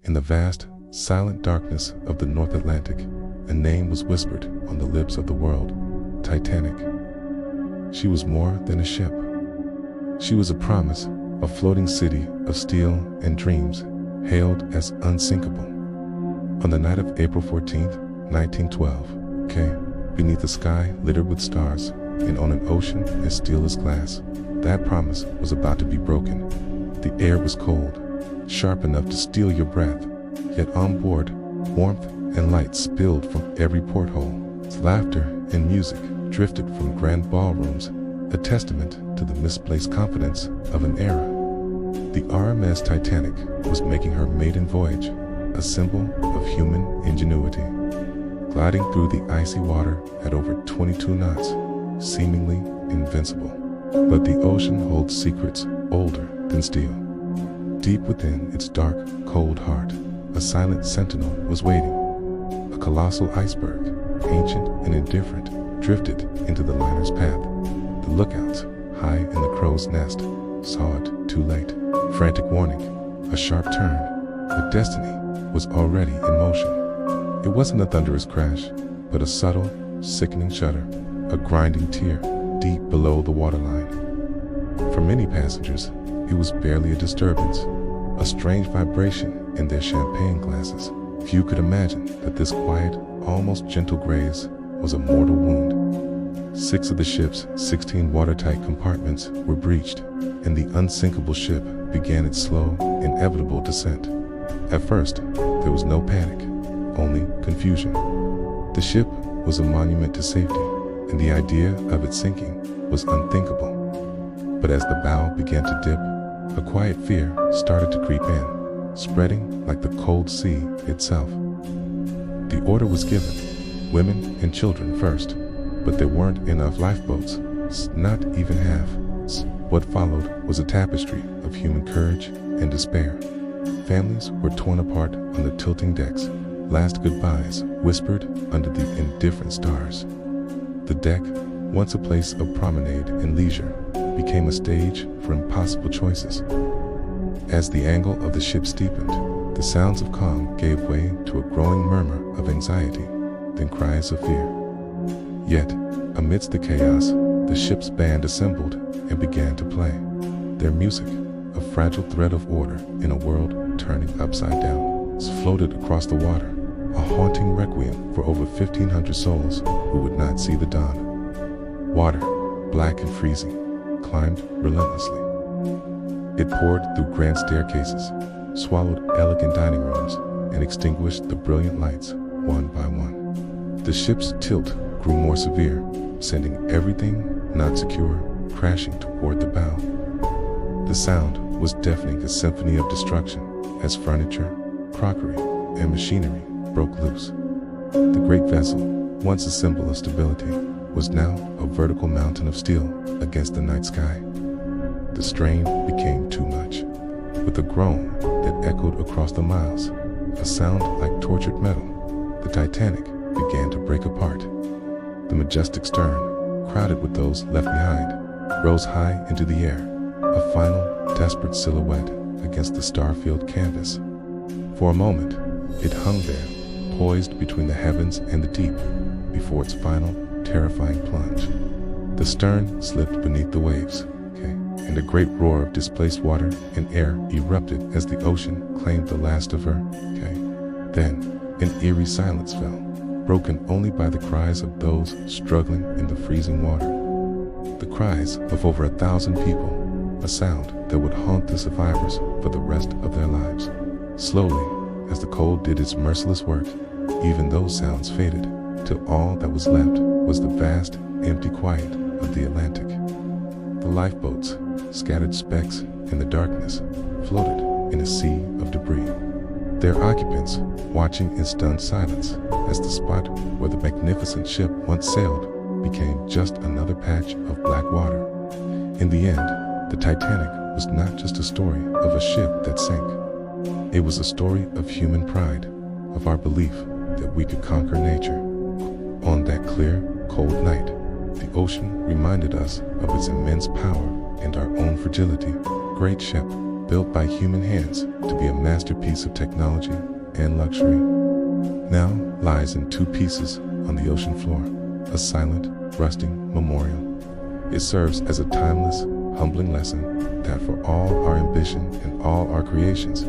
In the vast, silent darkness of the North Atlantic, a name was whispered on the lips of the world: Titanic. She was more than a ship. She was a promise, a floating city of steel and dreams, hailed as unsinkable. On the night of April 14th, 1912, beneath a sky littered with stars, and on an ocean as still as glass, that promise was about to be broken. The air was cold, sharp enough to steal your breath, yet on board, warmth and light spilled from every porthole. Laughter and music drifted from grand ballrooms, a testament to the misplaced confidence of an era. The RMS Titanic was making her maiden voyage, a symbol of human ingenuity. Gliding through the icy water at over 22 knots, seemingly invincible. But the ocean holds secrets older than steel. Deep within its dark, cold heart, a silent sentinel was waiting. A colossal iceberg, ancient and indifferent, drifted into the liner's path. The lookouts, high in the crow's nest, saw it too late. Frantic warning, a sharp turn, but destiny was already in motion. It wasn't a thunderous crash, but a subtle, sickening shudder, a grinding tear deep below the waterline. For many passengers, it was barely a disturbance, a strange vibration in their champagne glasses. Few could imagine that this quiet, almost gentle graze was a mortal wound. 6 of the ship's 16 watertight compartments were breached, and the unsinkable ship began its slow, inevitable descent. At first, there was no panic, only confusion. The ship was a monument to safety, and the idea of it sinking was unthinkable. But as the bow began to dip, a quiet fear started to creep in, spreading like the cold sea itself. The order was given, women and children first, but there weren't enough lifeboats, not even half. What followed was a tapestry of human courage and despair. Families were torn apart on the tilting decks, last goodbyes whispered under the indifferent stars. The deck, once a place of promenade and leisure, became a stage for impossible choices. As the angle of the ship steepened, the sounds of calm gave way to a growing murmur of anxiety, then cries of fear. Yet, amidst the chaos, the ship's band assembled and began to play. Their music, a fragile thread of order in a world turning upside down, floated across the water, a haunting requiem for over 1,500 souls who would not see the dawn. Water, black and freezing, climbed relentlessly. It poured through grand staircases, swallowed elegant dining rooms, and extinguished the brilliant lights one by one. The ship's tilt grew more severe, sending everything not secure crashing toward the bow. The sound was deafening, a symphony of destruction, as furniture, crockery, and machinery broke loose. The great vessel, once a symbol of stability, was now a vertical mountain of steel against the night sky. The strain became too much. With a groan that echoed across the miles, a sound like tortured metal, the Titanic began to break apart. The majestic stern, crowded with those left behind, rose high into the air, a final, desperate silhouette against the star-filled canvas. For a moment, it hung there, poised between the heavens and the deep, before its final, terrifying plunge. The stern slipped beneath the waves, and a great roar of displaced water and air erupted as the ocean claimed the last of her. Then, an eerie silence fell, broken only by the cries of those struggling in the freezing water. The cries of over 1,000 people, a sound that would haunt the survivors for the rest of their lives. Slowly, as the cold did its merciless work, even those sounds faded, till all that was left was the vast, empty quiet of the Atlantic. The lifeboats, scattered specks in the darkness, floated in a sea of debris. Their occupants watching in stunned silence as the spot where the magnificent ship once sailed became just another patch of black water. In the end, the Titanic was not just a story of a ship that sank. It was a story of human pride, of our belief that we could conquer nature. On that clear, cold night, the ocean reminded us of its immense power and our own fragility. Great ship, built by human hands to be a masterpiece of technology and luxury, now lies in two pieces on the ocean floor, a silent, rusting memorial. It serves as a timeless, humbling lesson that for all our ambition and all our creations,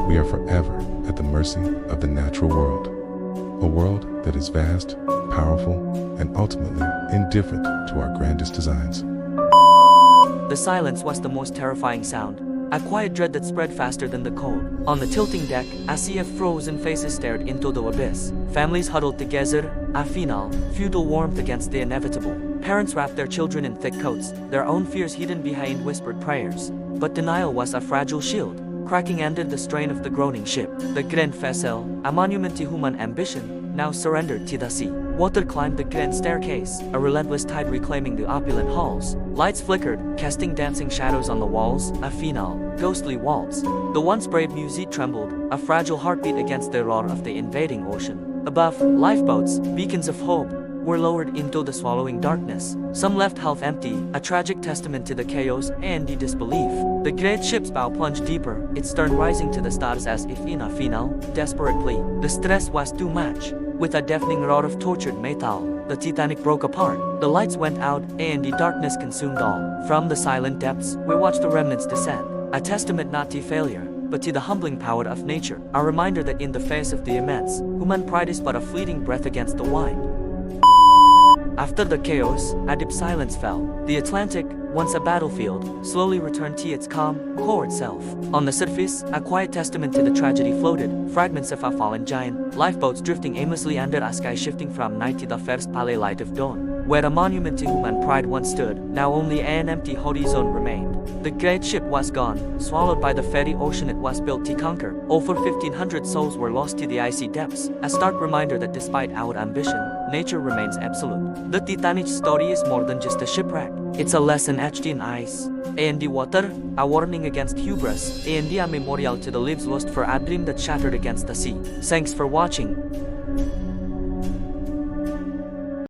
we are forever at the mercy of the natural world. A world that is vast, powerful, and ultimately indifferent to our grandest designs. The silence was the most terrifying sound, a quiet dread that spread faster than the cold. On the tilting deck, a sea of frozen faces stared into the abyss. Families huddled together, a final, feudal warmth against the inevitable. Parents wrapped their children in thick coats, their own fears hidden behind whispered prayers. But denial was a fragile shield, cracking under the strain of the groaning ship. The grand vessel, a monument to human ambition, now surrendered to the sea. Water climbed the grand staircase, a relentless tide reclaiming the opulent halls. Lights flickered, casting dancing shadows on the walls, a final, ghostly waltz. The once brave musée trembled, a fragile heartbeat against the roar of the invading ocean. Above, lifeboats, beacons of hope, were lowered into the swallowing darkness. Some left half empty, a tragic testament to the chaos and the disbelief. The great ship's bow plunged deeper, its stern rising to the stars as if in a final, desperate plea. The stress was too much. With a deafening roar of tortured metal, the Titanic broke apart. The lights went out, and the darkness consumed all. From the silent depths, we watched the remnants descend. A testament not to failure, but to the humbling power of nature. A reminder that in the face of the immense, human pride is but a fleeting breath against the wind. After the chaos, a deep silence fell. The Atlantic, once a battlefield, slowly returned to its calm, core self. On the surface, a quiet testament to the tragedy floated, fragments of a fallen giant, lifeboats drifting aimlessly under a sky shifting from night to the first pale light of dawn. Where a monument to human pride once stood, now only an empty horizon remained. The great ship was gone, swallowed by the fairy ocean it was built to conquer. Over 1,500 souls were lost to the icy depths, a stark reminder that despite our ambition, nature remains absolute. The Titanic story is more than just a shipwreck. It's a lesson etched in ice and the water, a warning against hubris, and a memorial to the lives lost for a dream that shattered against the sea. Thanks for watching.